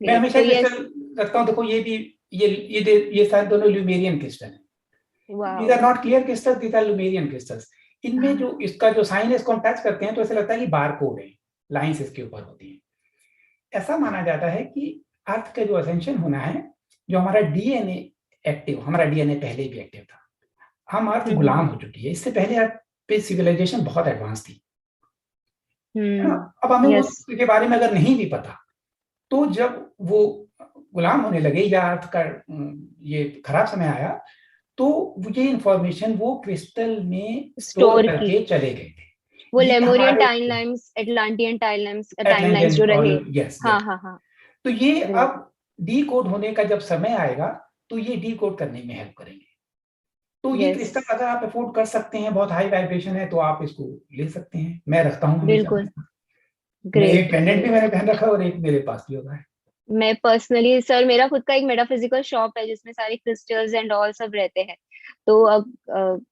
मैं ग्रेट। हमेशा तो क्रिस्टल यस, रखता हूँ। देखो ये भी, ये सारे दोनों ल्यूमेरियन क्रिस्टल हैं। These wow. Are not clear crystals, these are Lemurian crystals. इनमें जो इसका जो साइन है इसको हम टच करते हैं तो ऐसा लगता है कि बार कोड है, लाइंस इसके ऊपर होती हैं। ऐसा माना जाता है कि अर्थ का जो असेंशन होना है, जो हमारा डीएनए एक्टिव, हमारा डीएनए पहले भी एक्टिव था। हम अर्थ गुलाम हो चुकी है, इससे पहले अर्थ पे सिविलाइजेशन बहुत एडवांस थी, है ना। अब हमें यस उसके बारे में अगर नहीं भी पता, तो जब वो गुलाम होने लगे या अर्थ का ये खराब समय आया, तो ये इंफॉर्मेशन वो क्रिस्टल में स्टोर स्टोर की, करके चले गए थे। वो ये लेमुरियन हमारे टाइमलाइंस, एटलांटियन टाइमलाइंस, टाइमलाइंस एटलांटियन जो और रहे। यस हाँ दैट, हाँ हाँ। तो ये ग्रेट। अब डी कोड होने का जब समय आएगा तो ये डी कोड करने में हेल्प करेंगे। तो ये यस क्रिस्टल अगर आप अफोर्ड कर सकते हैं, बहुत हाई वाइब्रेशन है, तो आप इसको ले सकते हैं। मैं रखता हूँ हमेशा बिल्कुल। अपने पास। मैं एक ग्रेट पेंडेंट भी ग्रेट। मैंने पहन रखा है और एक मेरे पास भी होगा है। मैं पर्सनली सर, मेरा खुद का एक मेटाफिजिकल शॉप है जिसमें सारे क्रिस्टल्स एंड ऑल सब रहते हैं। तो अब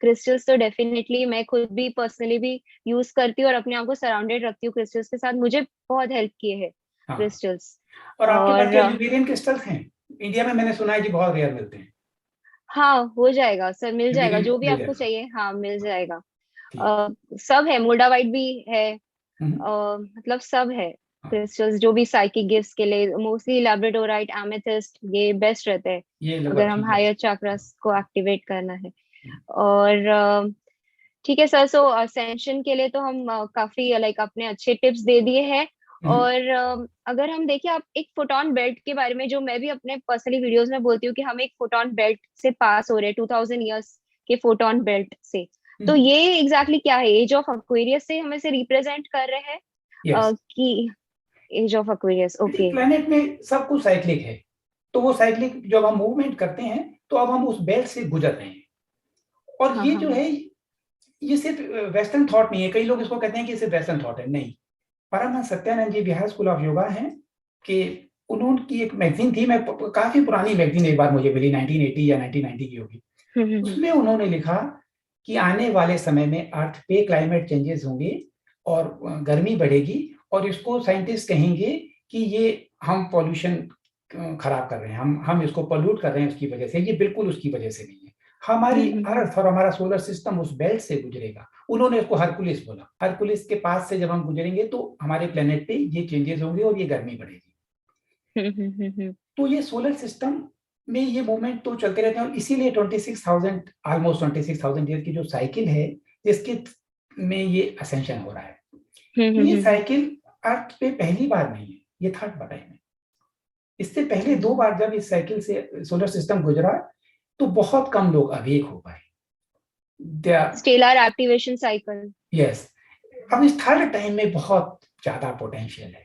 क्रिस्टल्स तो डेफिनेटली मैं खुद भी पर्सनली भी यूज करती हूँ और अपने आप को सराउंडेड रखती हूँ क्रिस्टल्स के साथ। मुझे बहुत हेल्प किए हैं हाँ, क्रिस्टल्स। और आपके पास और क्या ल्यूबेरियन क्रिस्टल्स हैं? इंडिया में मैंने सुना है कि बहुत रेयर मिलते हैं। हाँ हो जाएगा सर, मिल जाएगा ल्यूबेरियन जो भी मिल आपको जाएगा, चाहिए, हाँ मिल जाएगा। ठीक। सब है, मोल्डावाइट भी है। हम्म, मतलब सब है हाँ, क्रिस्टल्स जो भी साइकिक गिफ्ट्स के लिए। मोस्टली लैब्राडोराइट, एमेथिस्ट ये बेस्ट रहते हैं ये लोग अगर अच्छी हम बेस्ट। हायर चक्रास को एक्टिवेट करना है। और ठीक है सर, सो असेंशन के लिए तो हम काफी लाइक अपने अच्छे टिप्स दे दिए हैं। और अगर हम देखें, आप एक फोटॉन बेल्ट के बारे में, जो मैं भी अपने पर्सनली वीडियोस में बोलती हूँ कि हम एक फोटॉन बेल्ट से पास हो रहे हैं, 2000 ईयर्स के फोटॉन बेल्ट से। तो ये एग्जैक्टली exactly क्या है? एज ऑफ एक्वेरियस से हम इसे रिप्रेजेंट कर रहे हैं यस, कि age of Aquarius? Okay. Planet में सब कुछ साइक्लिक है। तो वो साइक्लिक जब हम मूवमेंट करते हैं तो अब हम उस बेल्ट से गुजर रहे हैं। और हाँ ये हाँ जो हाँ। है, ये सिर्फ वेस्टर्न थॉट नहीं है। कई लोग इसको कहते हैं कि सिर्फ वेस्टर्न थॉट है, नहीं। परमहंस सत्यानंद जी बिहार स्कूल ऑफ योगा हैं कि उन्होंने एक मैगजीन थी, मैं काफी पुरानी मैगजीन एक बार मुझे मिली, 1980 या 1990 की होगी। हम्म। उसमें उन्होंने लिखा कि आने वाले समय में अर्थ पे क्लाइमेट चेंजेस होंगे और गर्मी बढ़ेगी, और इसको साइंटिस्ट कहेंगे कि ये हम पॉल्यूशन खराब कर रहे हैं, हम इसको पोल्यूट कर रहे हैं उसकी वजह से। ये बिल्कुल उसकी वजह से नहीं है। हमारी हम्म। अर्थ और हमारा सोलर सिस्टम उस बेल्ट से गुजरेगा। उन्होंने इसको हरकुलिस बोला। हरकुलिस के पास से जब हम गुजरेंगे तो हमारे प्लेनेट पे ये चेंजेस होंगे और ये गर्मी बढ़ेगी। हम्म। तो ये सोलर सिस्टम में ये मूवमेंट तो चलते रहते हैं, और इसीलिए 26,000, ऑलमोस्ट 26,000 ईयर की जो साइकिल है, जिसके में ये असेंशन हो रहा है। ये हम्म। साइकिल अर्थ पे पहली बार नहीं है, ये थर्ड बार है। इससे पहले दो हम्म। बार जब इस साइकिल से सोलर सिस्टम गुजरा तो बहुत कम लोग अवेक हो पाए। Stellar activation cycle. यस, अब इस थर्ड टाइम में बहुत ज्यादा पोटेंशियल है।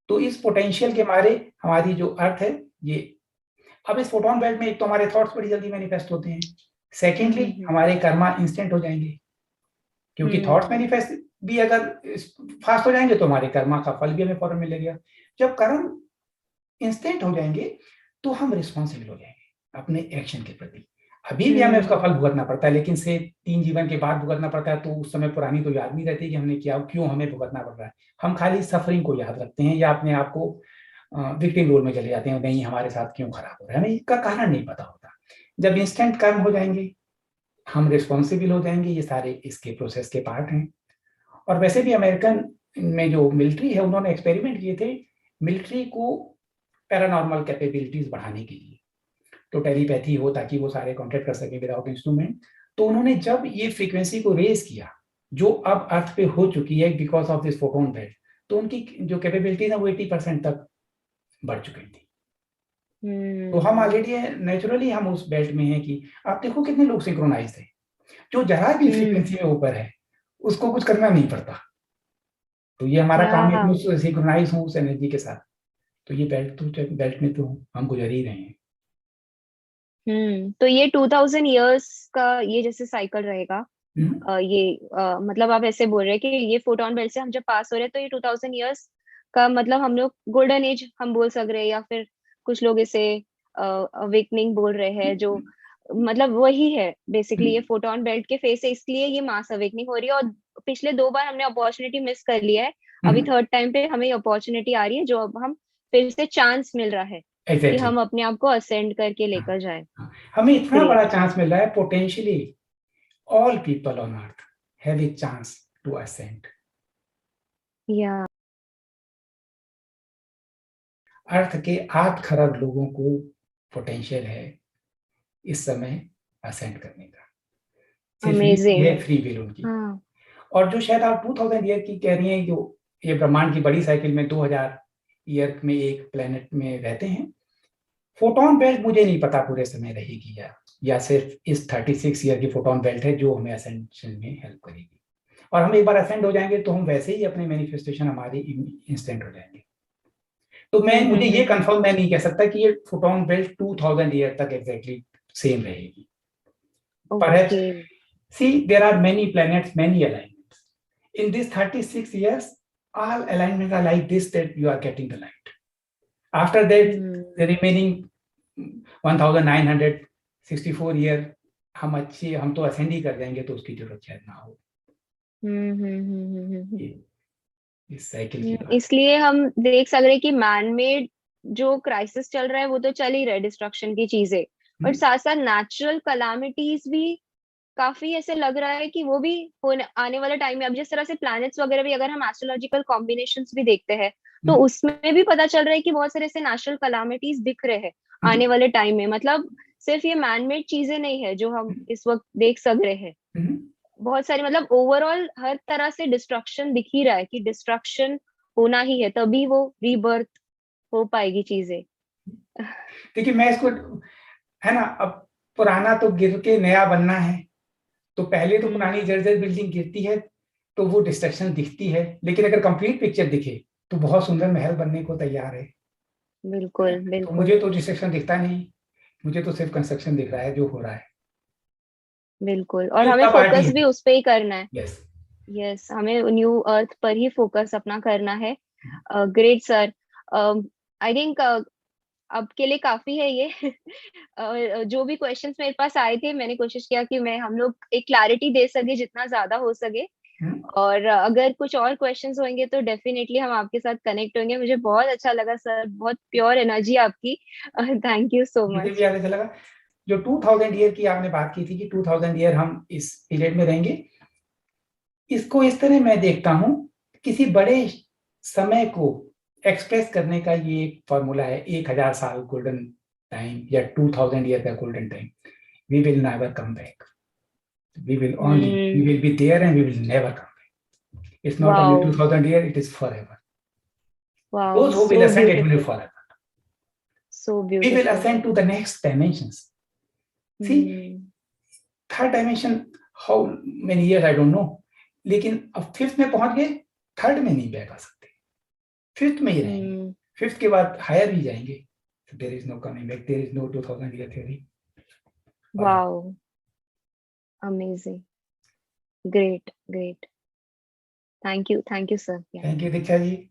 तो इस पोटेंशियल के मारे हमारी जो अर्थ है ये, अब इस फोटोन बेल्ट में एक तो हमारे थॉट्स बड़ी जल्दी मैनिफेस्ट होते हैं, सेकेंडली हमारे कर्मा इंस्टेंट हो जाएंगे, क्योंकि थॉट्स मैनिफेस्ट भी अगर फास्ट हो जाएंगे तो हमारे कर्मा का फल भी हमें फौरन मिलेगा। जब कर्म इंस्टेंट हो जाएंगे तो हम रिस्पॉन्सिबल हो जाएंगे अपने एक्शन के प्रति। अभी भी हमें उसका फल भुगतना पड़ता है, लेकिन से 3 जीवन के बाद भुगतना पड़ता है, तो उस समय पुरानी तो याद नहीं रहती कि हमने क्या, क्यों हमें भुगतना पड़ रहा है। हम खाली सफरिंग को याद रखते हैं या अपने आप को विक्टिम रोल में चले जाते हैं, नहीं हमारे साथ क्यों खराब हो रहा है, हमें इसका कारण नहीं पता होता। जब इंस्टेंट कर्म हो जाएंगे हम रिस्पॉन्सिबल हो जाएंगे, ये सारे इसके प्रोसेस के पार्ट हैं। और वैसे भी अमेरिकन में जो मिलिट्री है उन्होंने एक्सपेरिमेंट किए थे मिलिट्री को पैरानॉर्मल कैपेबिलिटीज बढ़ाने के लिए, तो टेलीपैथी हो ताकि वो सारे कॉन्टेक्ट कर सके विदाउट इंस्ट्रूमेंट। तो उन्होंने जब ये फ्रीक्वेंसी को रेज किया जो अब अर्थ पे हो चुकी है because of this photon belt, तो उनकी जो कैपेबिलिटी है वो 80% तक बढ़ चुकी थी। तो हम ऑलरेडी नेचुरली हम उस बेल्ट में हैं कि आप देखो कितने लोग सिंक्रोनाइज थे, जो जरा भी फ्रीक्वेंसी में ऊपर है उसको कुछ करना नहीं पड़ता। तो ये हमारा काम है कि सिंक्रोनाइज हो उस एनर्जी के साथ। तो ये बेल्ट में तो हम गुजर ही रहे हैं। तो ये 2000 इयर्स का ये जैसे साइकिल रहेगा। मतलब आप ऐसे बोल रहे हैं कि ये फोटोन बेल्ट से हम जब पास हो रहे हैं तो ये 2000 इयर्स का मतलब हम लोग गोल्डन एज हम बोल सक रहे हैं, या फिर कुछ लोग इसे अवेकनिंग बोल रहे हैं, जो मतलब वही है बेसिकली। ये फोटोन बेल्ट के फेस से इसलिए ये मास अवेकनिंग हो रही है, और पिछले 2 बार हमने अपॉर्चुनिटी मिस कर लिया है, अभी थर्ड टाइम पे हमें अपॉर्चुनिटी आ रही है, जो अब हम फिर से चांस मिल रहा है कि हम अपने आप को असेंड करके लेकर जाए। हमें इतना बड़ा चांस मिल रहा है, potentially all people on earth have a chance to ascend. Yeah. अर्थ के 8 खरब लोगों को पोटेंशियल है इस समय असेंड करने का, सिर्फ ये फ्री विल उनकी। और जो शायद आप 2000 ईयर की कह रही हैं, जो ये ब्रह्मांड की बड़ी साइकिल में 2000 ईयर में एक प्लेनेट में रहते हैं, फोटोन बेल्ट मुझे नहीं पता पूरे समय रहेगी या सिर्फ इस 36 ईयर की फोटोन बेल्ट है जो हमें असेंशन में हेल्प करेगी। और हम एक बार असेंड हो जाएंगे तो हम वैसे ही अपने मैनिफेस्टेशन हमारी इंस्टेंट हो जाएंगे। तो मुझे ये कंफर्म मैं नहीं कह सकता कि ये फोटोन बेल्ट 2000 ईयर तक एग्जैक्टली सेम रहेगी। Perhaps, see, there are many planets, many alignments. In these 36 years, all alignments are like this, that you are getting the light. After that, the remaining 1964 year हम तो ascend ही कर जाएंगे, तो उसकी जरूरत शायद ना हो। इस साइकिल की इसलिए हम देख सक रहे कि मैन मेड जो क्राइसिस चल रहा है वो तो चल ही रहा है, डिस्ट्रक्शन की चीजें, बट साथ साथ नेचुरल कलामिटीज भी काफी ऐसे लग रहा है कि वो भी आने वाले टाइम में, अब जिस तरह से प्लैनेट्स वगैरह भी अगर हम एस्ट्रोलॉजिकल कॉम्बिनेशंस भी देखते हैं तो उसमें भी पता चल रहा है कि बहुत सारे ऐसे नेचुरल कलामिटीज दिख रहे हैं आने वाले टाइम में। मतलब सिर्फ ये मैनमेड चीजें नहीं है जो हम इस वक्त देख सक रहे हैं, बहुत सारी, मतलब ओवरऑल हर तरह से डिस्ट्रक्शन दिख ही रहा है कि डिस्ट्रक्शन होना ही है, तभी वो रीबर्थ हो पाएगी चीजें। देखिए मैं इसको, है ना, अब पुराना तो गिर के नया बनना है, तो पहले तो पुरानी जर्जर बिल्डिंग गिरती है तो वो डिस्ट्रक्शन दिखती है, लेकिन अगर कंप्लीट पिक्चर दिखे तो बहुत सुंदर महल बनने को तैयार है। बिल्कुल बिल्कुल। तो मुझे तो डिस्ट्रक्शन दिखता नहीं, मुझे तो सिर्फ कंस्ट्रक्शन दिख रहा है जो हो रहा है। बिल्कुल, और हमें फोकस भी उस पे ही करना है। यस, हमें न्यू अर्थ पर ही फोकस अपना करना है। ग्रेट सर, आई थिंक अब के लिए काफी है ये। जो भी क्वेश्चंस मेरे पास आए थे मैंने कोशिश किया कि मैं हम लोग एक क्लैरिटी दे सके जितना ज्यादा हो सके, और अगर कुछ और क्वेश्चंस होंगे तो डेफिनेटली हम आपके साथ कनेक्ट होंगे। मुझे बहुत अच्छा लगा सर, बहुत प्योर एनर्जी आपकी। Thank you so much. मुझे भी अच्छा लगा। जो 2000 ईयर की आपने बात की थी कि 2000 ईयर हम इस पीरियड में रहेंगे, इसको इस तरह मैं देखता हूँ, किसी बड़े समय को एक्सप्रेस करने का ये एक फॉर्मूला है, 1000 साल गोल्डन टाइम या 2000 ईयर का golden time. We will never come back, we will be there and we will never come back. It's not only 2000 years, it is forever. Those who will ascend, it will be forever. So beautiful. We will ascend to the next dimensions. See, third dimension, how many years I don't know, लेकिन अब fifth में पहुंच गए, third में नहीं बैठ आ सकते, fifth में ही रहेंगे, फिफ्थ के बाद हायर भी जाएंगे। So there is no coming back, there is no 2000 year theory. Wow. Amazing. Great, great. Thank you, sir. Yeah. Thank you Diksha ji.